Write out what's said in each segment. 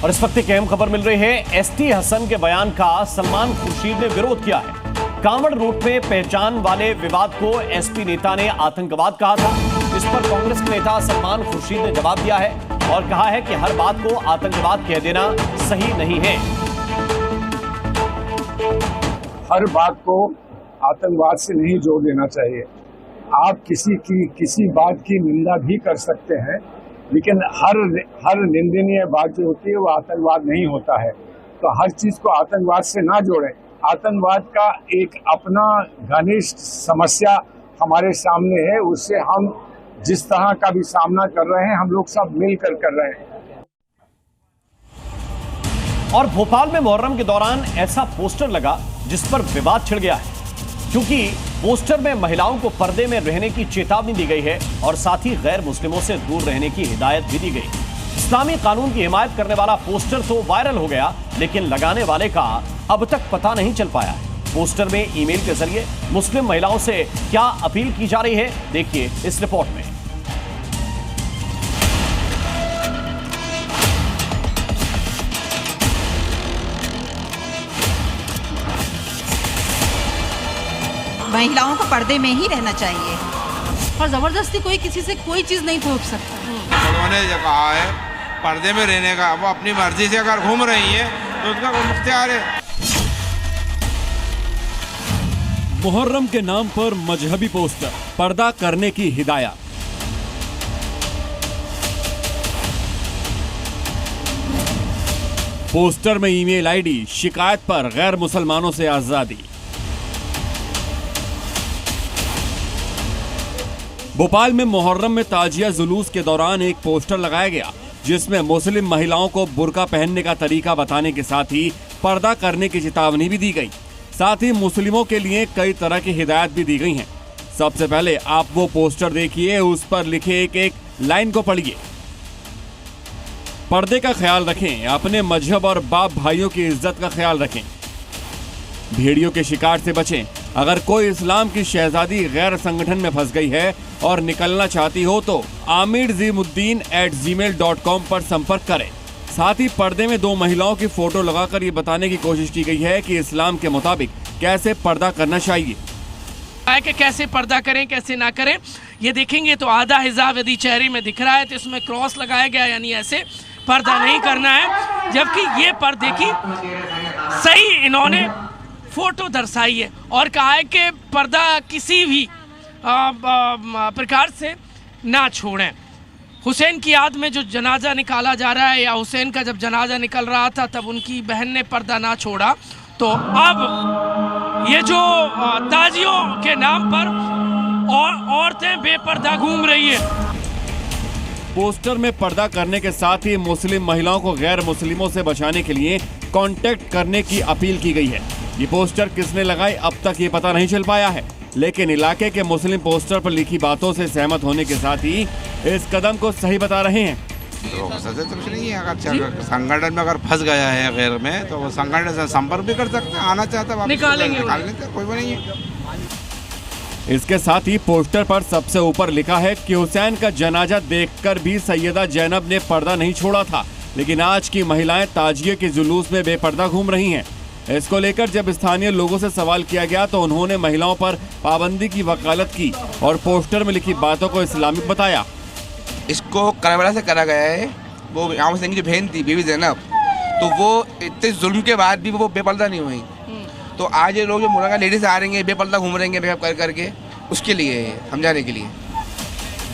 और इस वक्त एक अहम खबर मिल रही है। एसटी हसन के बयान का सलमान खुर्शीद ने विरोध किया है। कांवड़ रूट में पहचान वाले विवाद को एसपी नेता ने आतंकवाद कहा था। इस पर कांग्रेस के नेता सलमान खुर्शीद ने जवाब दिया है और कहा है कि हर बात को आतंकवाद कह देना सही नहीं है। हर बात को आतंकवाद से नहीं जोड़ देना चाहिए। आप किसी बात की निंदा भी कर सकते हैं, लेकिन हर निंदनीय बात जो होती है वो आतंकवाद नहीं होता है। तो हर चीज को आतंकवाद से ना जोड़ें। आतंकवाद का एक अपना घनिष्ठ समस्या हमारे सामने है, उससे हम जिस तरह का भी सामना कर रहे हैं हम लोग सब मिलकर कर रहे हैं। और भोपाल में मुहर्रम के दौरान ऐसा पोस्टर लगा जिस पर विवाद छिड़ गया है, क्योंकि पोस्टर में महिलाओं को पर्दे में रहने की चेतावनी दी गई है और साथ ही गैर मुस्लिमों से दूर रहने की हिदायत भी दी गई। इस्लामी कानून की हिमायत करने वाला पोस्टर तो वायरल हो गया, लेकिन लगाने वाले का अब तक पता नहीं चल पाया है। पोस्टर में ईमेल के जरिए मुस्लिम महिलाओं से क्या अपील की जा रही है, देखिए इस रिपोर्ट में। महिलाओं को पर्दे में ही रहना चाहिए और जबरदस्ती कोई किसी से कोई चीज नहीं थोप सकता। उन्होंने जो कहा है पर्दे में रहने का, वो अपनी मर्जी से अगर घूम रही है तो उसका कोई मुख्तियार है। मुहर्रम के नाम पर मजहबी पोस्टर, पर्दा करने की हिदायत। पोस्टर में ईमेल आईडी, शिकायत पर गैर मुसलमानों से आजादी। भोपाल में मुहर्रम में ताजिया जुलूस के दौरान एक पोस्टर लगाया गया जिसमें मुस्लिम महिलाओं को बुर्का पहनने का तरीका बताने के साथ ही पर्दा करने की चेतावनी भी दी गई। साथ ही मुस्लिमों के लिए कई तरह की हिदायत भी दी गई हैं। सबसे पहले आप वो पोस्टर देखिए, उस पर लिखे एक लाइन को पढ़िए। पर्दे का ख्याल रखें, अपने मजहब और बाप भाइयों की इज्जत का ख्याल रखें, भेड़ियों के शिकार से बचें। अगर कोई इस्लाम की शहजादी गैर संगठन में फंस गई है और निकलना चाहती हो तो amirzimuddin@gmail.com पर संपर्क करें। साथ ही पर्दे में 2 महिलाओं की फोटो लगाकर ये बताने की कोशिश की गई है कि इस्लाम के मुताबिक कैसे पर्दा करना चाहिए। कि कैसे पर्दा करें कैसे ना करें, ये देखेंगे तो आधा हिजाब यदि चेहरे में दिख रहा है तो इसमें क्रॉस लगाया गया, यानी ऐसे पर्दा नहीं करना है। जबकि ये पर्दे की सही इन्होंने फोटो दर्शाई है और कहा है कि पर्दा किसी भी प्रकार से ना छोड़ें। हुसैन की याद में जो जनाजा निकाला जा रहा है, या हुसैन का जब जनाजा निकल रहा था तब उनकी बहन ने पर्दा ना छोड़ा, तो अब ये जो ताजियों के नाम पर औरतें बेपर्दा घूम रही है। पोस्टर में पर्दा करने के साथ ही मुस्लिम महिलाओं को गैर मुस्लिमों से बचाने के लिए कांटेक्ट करने की अपील की गई है। ये पोस्टर किसने लगाई अब तक ये पता नहीं चल पाया है, लेकिन इलाके के मुस्लिम पोस्टर पर लिखी बातों से सहमत होने के साथ ही इस कदम को सही बता रहे हैं। तो कुछ नहीं है, अगर संगठन में अगर फंस गया है गैर में तो वो संगठन से संपर्क भी कर सकते हैं, आना चाहता है निकालेंगे, कोई नहीं है। इसके साथ ही पोस्टर पर सबसे ऊपर लिखा है कि हुसैन का जनाजा देखकर भी सैयदा जैनब ने पर्दा नहीं छोड़ा था, लेकिन आज की महिलाएं ताजिए के जुलूस में बेपर्दा घूम रही हैं। इसको लेकर जब स्थानीय लोगों से सवाल किया गया तो उन्होंने महिलाओं पर पाबंदी की वकालत की और पोस्टर में लिखी बातों को इस्लामिक बताया। इसको करबला से करा गया है। वो इमाम हुसैन की जो बहन थी बीवी जैनब, तो वो इतने जुल्म के बाद भी वो बेपर्दा नहीं हुई। तो आज ये लोग जो मुरागा लेडीज आ रही हैं बेपर्दा घूम रही हैं कर करके, उसके लिए समझाने के लिए।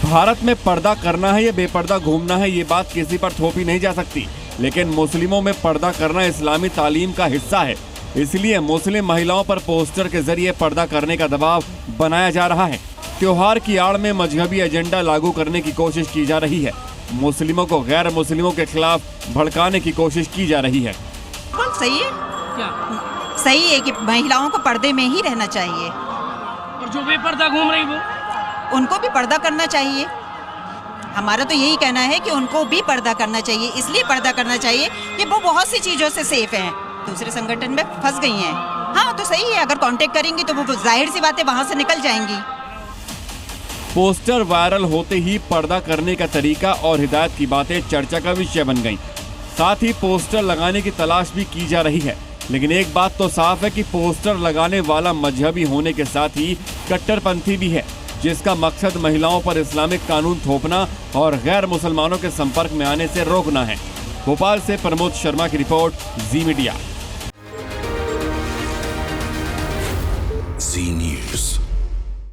भारत में पर्दा करना है या बेपर्दा घूमना है, ये बात किसी पर थोपी नहीं जा सकती, लेकिन मुस्लिमों में पर्दा करना इस्लामी तालीम का हिस्सा है। इसलिए मुस्लिम महिलाओं पर पोस्टर के जरिए पर्दा करने का दबाव बनाया जा रहा है। त्योहार की आड़ में मजहबी एजेंडा लागू करने की कोशिश की जा रही है। मुस्लिमों को गैर मुस्लिमों के खिलाफ भड़काने की कोशिश की जा रही है। सही है क्या? सही है कि महिलाओं को पर्दे में ही रहना चाहिए और जो बेपर्दा घूम रही वो उनको भी पर्दा करना चाहिए। हमारा तो यही कहना है कि उनको भी पर्दा करना चाहिए। इसलिए पर्दा करना चाहिए कि वो बहुत सी चीजों से सेफ हैं, दूसरे संगठन में फंस गई हैं। हाँ तो सही है, अगर कांटेक्ट करेंगी तो वो जाहिर सी बात है वहां से निकल जाएंगी। पोस्टर वायरल होते ही पर्दा करने का तरीका और हिदायत की बातें चर्चा का विषय बन गईं। साथ ही पोस्टर लगाने की तलाश भी की जा रही है। लेकिन एक बात तो साफ है कि पोस्टर लगाने वाला मजहबी होने के साथ ही कट्टरपंथी भी है, जिसका मकसद महिलाओं पर इस्लामिक कानून थोपना और गैर मुसलमानों के संपर्क में आने से रोकना है। भोपाल से प्रमोद शर्मा की रिपोर्ट, जी मीडिया। जी न्यूज़।